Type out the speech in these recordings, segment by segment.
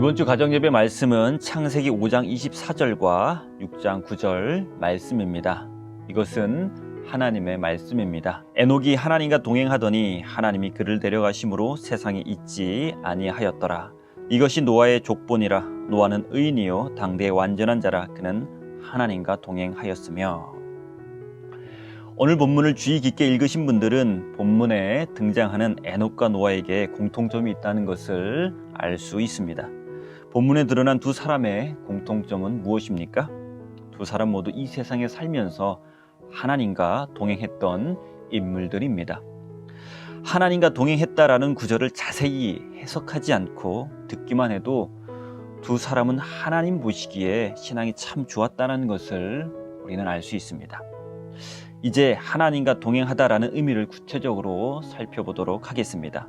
이번 주 가정예배 말씀은 창세기 5장 24절과 6장 9절 말씀입니다. 이것은 하나님의 말씀입니다. 에녹이 하나님과 동행하더니 하나님이 그를 데려가심으로 세상에 있지 아니하였더라. 이것이 노아의 족본이라. 노아는 의인이요 당대의 완전한 자라. 그는 하나님과 동행하였으며. 오늘 본문을 주의 깊게 읽으신 분들은 본문에 등장하는 에녹과 노아에게 공통점이 있다는 것을 알 수 있습니다. 본문에 드러난 두 사람의 공통점은 무엇입니까? 두 사람 모두 이 세상에 살면서 하나님과 동행했던 인물들입니다. 하나님과 동행했다라는 구절을 자세히 해석하지 않고 듣기만 해도 두 사람은 하나님 보시기에 신앙이 참 좋았다는 것을 우리는 알 수 있습니다. 이제 하나님과 동행하다라는 의미를 구체적으로 살펴보도록 하겠습니다.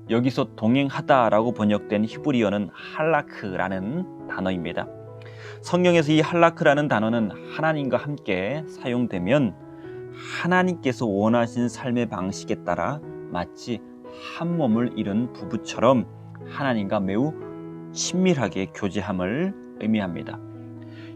여기서 동행하다라고 번역된 히브리어는 할라크라는 단어입니다. 성경에서 이 할라크라는 단어는 하나님과 함께 사용되면 하나님께서 원하신 삶의 방식에 따라 마치 한 몸을 이룬 부부처럼 하나님과 매우 친밀하게 교제함을 의미합니다.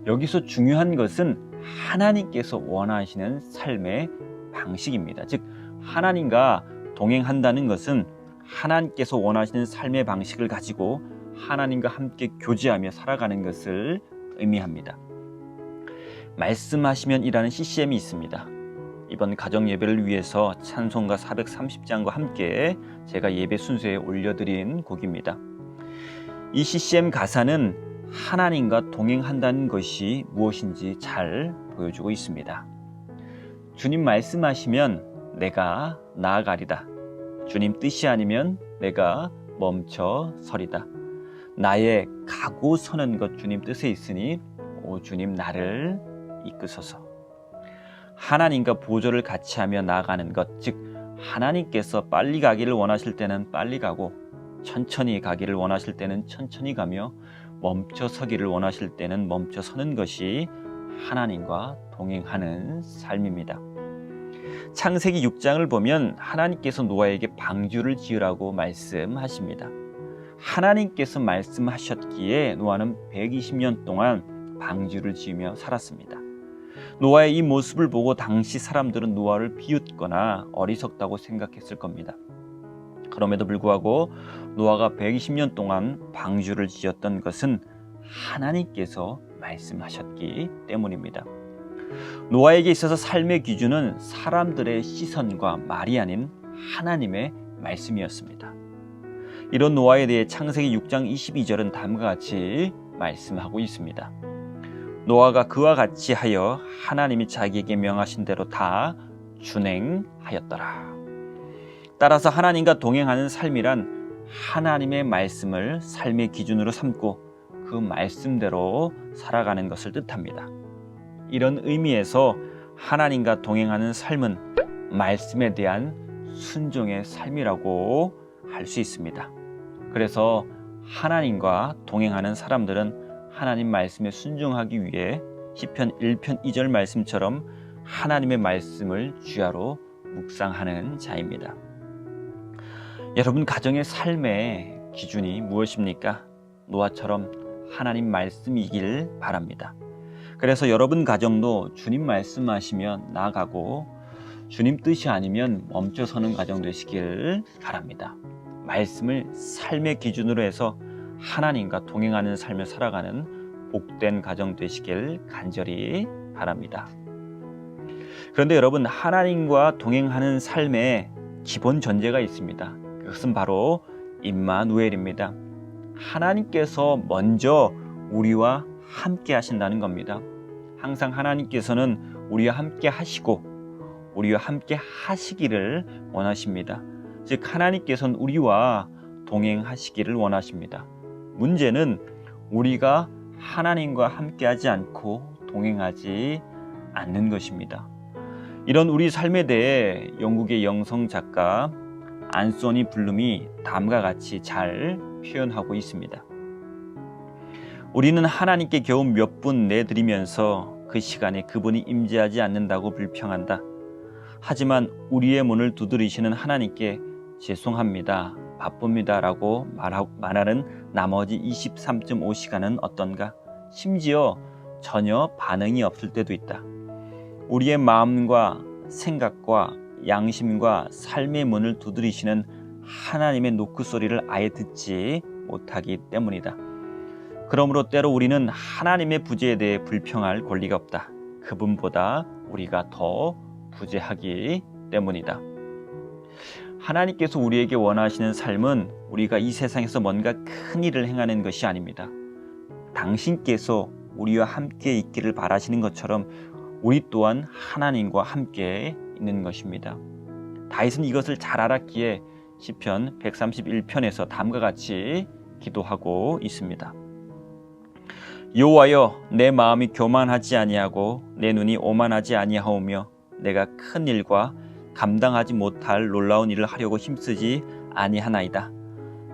여기서 중요한 것은 하나님께서 원하시는 삶의 방식입니다. 즉 하나님과 동행한다는 것은 하나님께서 원하시는 삶의 방식을 가지고 하나님과 함께 교제하며 살아가는 것을 의미합니다. 말씀하시면이라는 CCM이 있습니다. 이번 가정 예배를 위해서 찬송가 430장과 함께 제가 예배 순서에 올려드린 곡입니다. 이 CCM 가사는 하나님과 동행한다는 것이 무엇인지 잘 보여주고 있습니다. 주님 말씀하시면 내가 나아가리다. 주님 뜻이 아니면 내가 멈춰 서리다. 나의 가고 서는 것 주님 뜻에 있으니 오 주님 나를 이끄소서. 하나님과 보조를 같이 하며 나아가는 것, 즉 하나님께서 빨리 가기를 원하실 때는 빨리 가고 천천히 가기를 원하실 때는 천천히 가며 멈춰 서기를 원하실 때는 멈춰 서는 것이 하나님과 동행하는 삶입니다. 창세기 6장을 보면 하나님께서 노아에게 방주를 지으라고 말씀하십니다. 하나님께서 말씀하셨기에 노아는 120년 동안 방주를 지으며 살았습니다. 노아의 이 모습을 보고 당시 사람들은 노아를 비웃거나 어리석다고 생각했을 겁니다. 그럼에도 불구하고 노아가 120년 동안 방주를 지었던 것은 하나님께서 말씀하셨기 때문입니다. 노아에게 있어서 삶의 기준은 사람들의 시선과 말이 아닌 하나님의 말씀이었습니다. 이런 노아에 대해 창세기 6장 22절은 다음과 같이 말씀하고 있습니다. 노아가 그와 같이 하여 하나님이 자기에게 명하신 대로 다 준행하였더라. 따라서 하나님과 동행하는 삶이란 하나님의 말씀을 삶의 기준으로 삼고 그 말씀대로 살아가는 것을 뜻합니다. 이런 의미에서 하나님과 동행하는 삶은 말씀에 대한 순종의 삶이라고 할 수 있습니다. 그래서 하나님과 동행하는 사람들은 하나님 말씀에 순종하기 위해 시편 1편 2절 말씀처럼 하나님의 말씀을 주야로 묵상하는 자입니다. 여러분 가정의 삶의 기준이 무엇입니까? 노아처럼 하나님 말씀이길 바랍니다. 그래서 여러분 가정도 주님 말씀하시면 나아가고 주님 뜻이 아니면 멈춰서는 가정 되시길 바랍니다. 말씀을 삶의 기준으로 해서 하나님과 동행하는 삶을 살아가는 복된 가정 되시길 간절히 바랍니다. 그런데 여러분 하나님과 동행하는 삶에 기본 전제가 있습니다. 그것은 바로 임마누엘입니다. 하나님께서 먼저 우리와 함께 하신다는 겁니다. 항상 하나님께서는 우리와 함께 하시고 우리와 함께 하시기를 원하십니다. 즉 하나님께서는 우리와 동행하시기를 원하십니다. 문제는 우리가 하나님과 함께하지 않고 동행하지 않는 것입니다. 이런 우리 삶에 대해 영국의 영성 작가 안소니 블룸이 다음과 같이 잘 표현하고 있습니다. 우리는 하나님께 겨우 몇 분 내드리면서 그 시간에 그분이 임재하지 않는다고 불평한다. 하지만 우리의 문을 두드리시는 하나님께 죄송합니다. 바쁩니다라고 말하는 나머지 23.5시간은 어떤가? 심지어 전혀 반응이 없을 때도 있다. 우리의 마음과 생각과 양심과 삶의 문을 두드리시는 하나님의 노크 소리를 아예 듣지 못하기 때문이다. 그러므로 때로 우리는 하나님의 부재에 대해 불평할 권리가 없다. 그분보다 우리가 더 부재하기 때문이다. 하나님께서 우리에게 원하시는 삶은 우리가 이 세상에서 뭔가 큰 일을 행하는 것이 아닙니다. 당신께서 우리와 함께 있기를 바라시는 것처럼 우리 또한 하나님과 함께 있는 것입니다. 다윗은 이것을 잘 알았기에 시편 131편에서 다음과 같이 기도하고 있습니다. 여호와여, 내 마음이 교만하지 아니하고 내 눈이 오만하지 아니하오며 내가 큰 일과 감당하지 못할 놀라운 일을 하려고 힘쓰지 아니하나이다.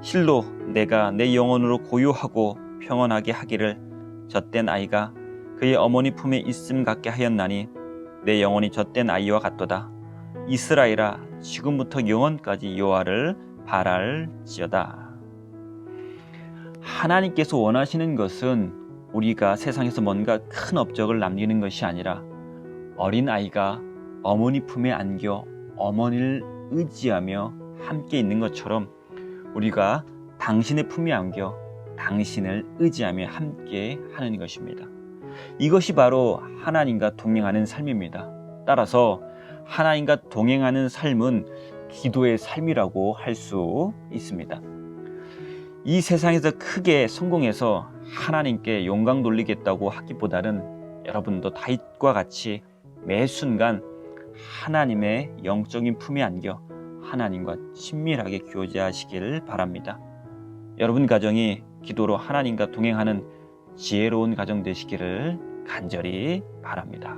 실로 내가 내 영혼으로 고요하고 평온하게 하기를 젖된 아이가 그의 어머니 품에 있음 같게 하였나니 내 영혼이 젖된 아이와 같도다. 이스라엘아, 지금부터 영원까지 여호와를 바랄지어다. 하나님께서 원하시는 것은 우리가 세상에서 뭔가 큰 업적을 남기는 것이 아니라 어린 아이가 어머니 품에 안겨 어머니를 의지하며 함께 있는 것처럼 우리가 당신의 품에 안겨 당신을 의지하며 함께 하는 것입니다. 이것이 바로 하나님과 동행하는 삶입니다. 따라서 하나님과 동행하는 삶은 기도의 삶이라고 할 수 있습니다. 이 세상에서 크게 성공해서 하나님께 영광 돌리겠다고 하기보다는 여러분도 다윗과 같이 매 순간 하나님의 영적인 품에 안겨 하나님과 친밀하게 교제하시기를 바랍니다. 여러분 가정이 기도로 하나님과 동행하는 지혜로운 가정 되시기를 간절히 바랍니다.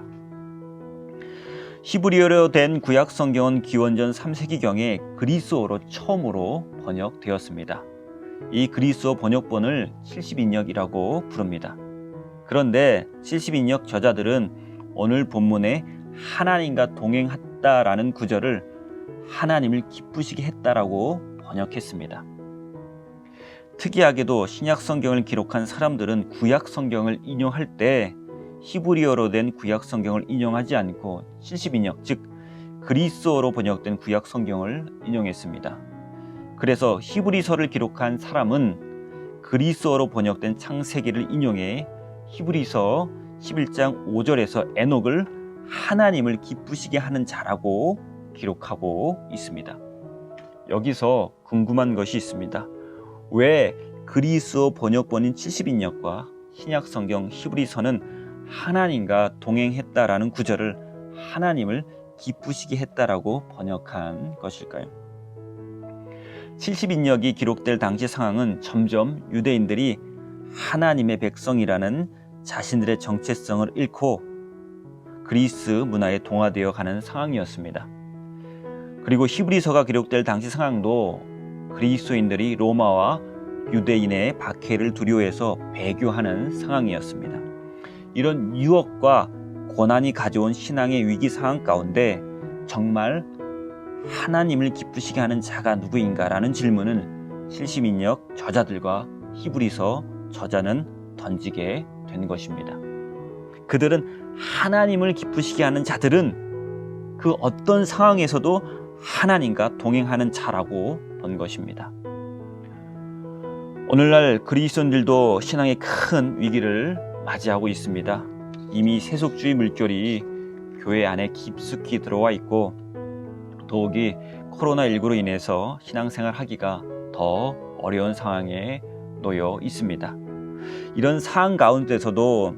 히브리어로 된 구약 성경은 기원전 3세기경에 그리스어로 처음으로 번역되었습니다. 이 그리스어 번역본을 70인역이라고 부릅니다. 그런데 70인역 저자들은 오늘 본문에 하나님과 동행했다라는 구절을 하나님을 기쁘시게 했다라고 번역했습니다. 특이하게도 신약 성경을 기록한 사람들은 구약 성경을 인용할 때 히브리어로 된 구약 성경을 인용하지 않고 70인역, 즉 그리스어로 번역된 구약 성경을 인용했습니다. 그래서 히브리서를 기록한 사람은 그리스어로 번역된 창세기를 인용해 히브리서 11장 5절에서 에녹을 하나님을 기쁘시게 하는 자라고 기록하고 있습니다. 여기서 궁금한 것이 있습니다. 왜 그리스어 번역본인 70인역과 신약 성경 히브리서는 하나님과 동행했다라는 구절을 하나님을 기쁘시게 했다라고 번역한 것일까요? 70인역이 기록될 당시 상황은 점점 유대인들이 하나님의 백성이라는 자신들의 정체성을 잃고 그리스 문화에 동화되어 가는 상황이었습니다. 그리고 히브리서가 기록될 당시 상황도 그리스도인들이 로마와 유대인의 박해를 두려워해서 배교하는 상황이었습니다. 이런 유혹과 고난이 가져온 신앙의 위기 상황 가운데 정말 하나님을 기쁘시게 하는 자가 누구인가라는 질문을 70인역 저자들과 히브리서 저자는 던지게 된 것입니다. 그들은 하나님을 기쁘시게 하는 자들은 그 어떤 상황에서도 하나님과 동행하는 자라고 본 것입니다. 오늘날 그리스도인들도 신앙의 큰 위기를 맞이하고 있습니다. 이미 세속주의 물결이 교회 안에 깊숙이 들어와 있고 더욱이 코로나19로 인해서 신앙생활 하기가 더 어려운 상황에 놓여 있습니다. 이런 상황 가운데서도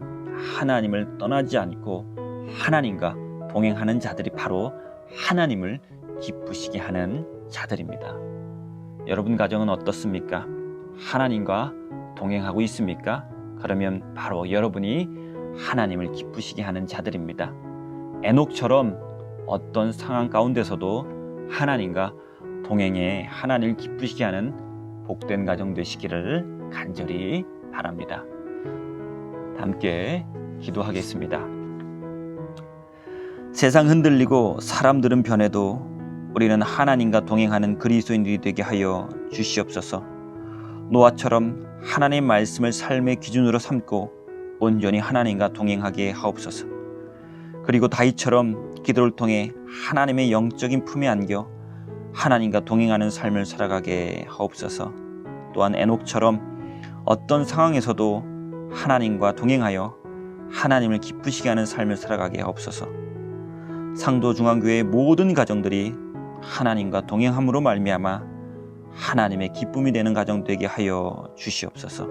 하나님을 떠나지 않고 하나님과 동행하는 자들이 바로 하나님을 기쁘시게 하는 자들입니다. 여러분 가정은 어떻습니까? 하나님과 동행하고 있습니까? 그러면 바로 여러분이 하나님을 기쁘시게 하는 자들입니다. 에녹처럼 어떤 상황 가운데서도 하나님과 동행해 하나님을 기쁘시게 하는 복된 가정 되시기를 간절히 바랍니다. 함께 기도하겠습니다. 세상 흔들리고 사람들은 변해도 우리는 하나님과 동행하는 그리스도인들이 되게 하여 주시옵소서. 노아처럼 하나님의 말씀을 삶의 기준으로 삼고 온전히 하나님과 동행하게 하옵소서. 그리고 다윗처럼 기도를 통해 하나님의 영적인 품에 안겨 하나님과 동행하는 삶을 살아가게 하옵소서. 또한 에녹처럼 어떤 상황에서도 하나님과 동행하여 하나님을 기쁘시게 하는 삶을 살아가게 하옵소서. 상도중앙교회의 모든 가정들이 하나님과 동행함으로 말미암아 하나님의 기쁨이 되는 가정 되게 하여 주시옵소서.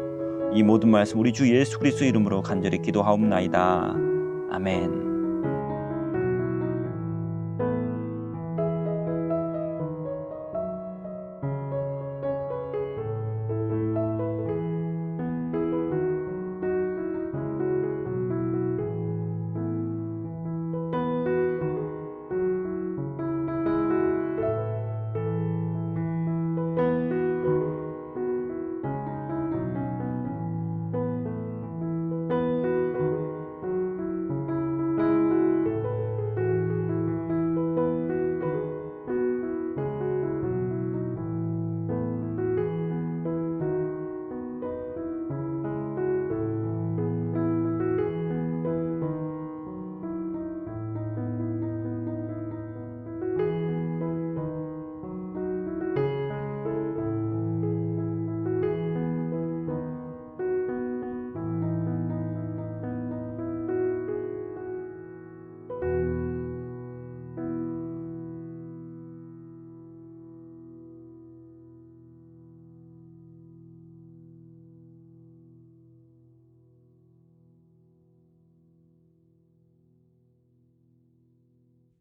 이 모든 말씀 우리 주 예수 그리스도 이름으로 간절히 기도하옵나이다. 아멘.